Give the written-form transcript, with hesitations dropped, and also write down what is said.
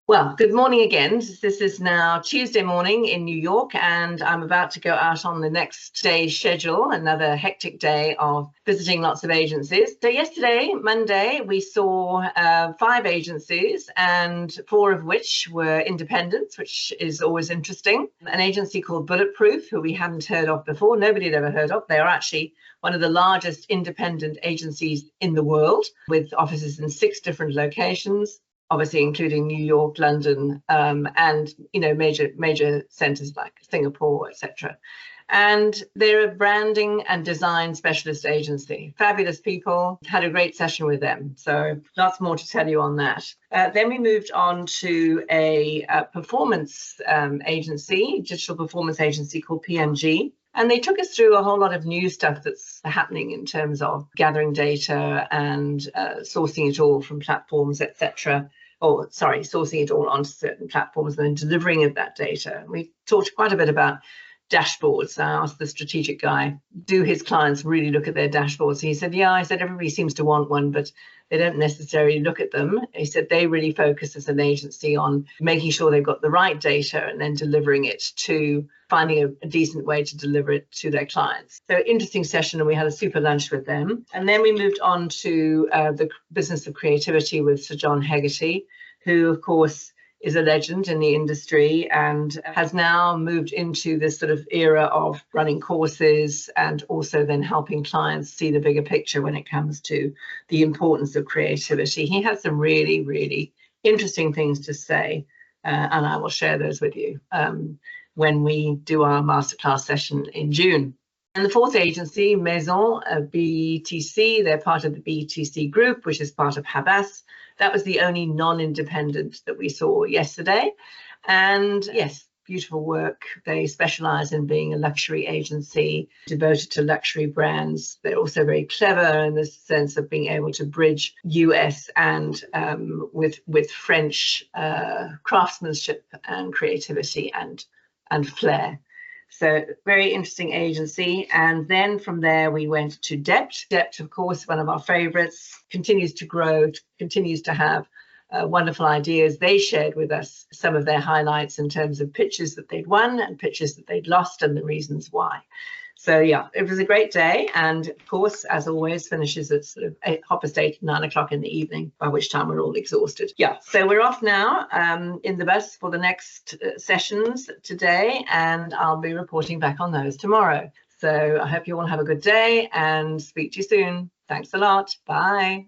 Well, good morning again. This is now Tuesday morning in New York, and I'm about to go out on the next day's schedule, another hectic day of visiting lots of agencies. So yesterday, Monday, we saw 5 agencies, and 4 of which were independents, which is always interesting. An agency called Bulletproof, who we hadn't heard of before, nobody had ever heard of. They are actually one of the largest independent agencies in the world, with offices in 6 different locations, obviously including New York, London, and major centres like Singapore, etc. And they're a branding and design specialist agency. Fabulous people. Had a great session with them. So lots more to tell you on that. Then we moved on to a performance agency, digital performance agency called PMG. And they took us through a whole lot of new stuff that's happening in terms of gathering data and sourcing it all from platforms, etc. Sourcing it all onto certain platforms and then delivering of that data. We talked quite a bit about dashboards. I asked the strategic guy, do his clients really look at their dashboards? He said, yeah. I said, everybody seems to want one, but they don't necessarily look at them. He said they really focus as an agency on making sure they've got the right data and then delivering it to finding a decent way to deliver it to their clients. So interesting session, and we had a super lunch with them. And then we moved on to the business of creativity with Sir John Hegarty, who, of course, is a legend in the industry and has now moved into this sort of era of running courses and also then helping clients see the bigger picture when it comes to the importance of creativity. He has some really, really interesting things to say, and I will share those with you when we do our masterclass session in June. And the 4th agency, Maison BTC, they're part of the BTC group, which is part of Habas. That was the only non-independent that we saw yesterday. And yes, beautiful work. They specialize in being a luxury agency devoted to luxury brands. They're also very clever in the sense of being able to bridge US and with French craftsmanship and creativity and flair. So very interesting agency. And then from there, we went to Dept. Dept, of course, one of our favorites, continues to grow, continues to have wonderful ideas. They shared with us some of their highlights in terms of pitches that they'd won and pitches that they'd lost and the reasons why. So yeah, it was a great day. And of course, as always, finishes at sort of 9 o'clock in the evening, by which time we're all exhausted. Yeah, so we're off now in the bus for the next sessions today, and I'll be reporting back on those tomorrow. So I hope you all have a good day and speak to you soon. Thanks a lot. Bye.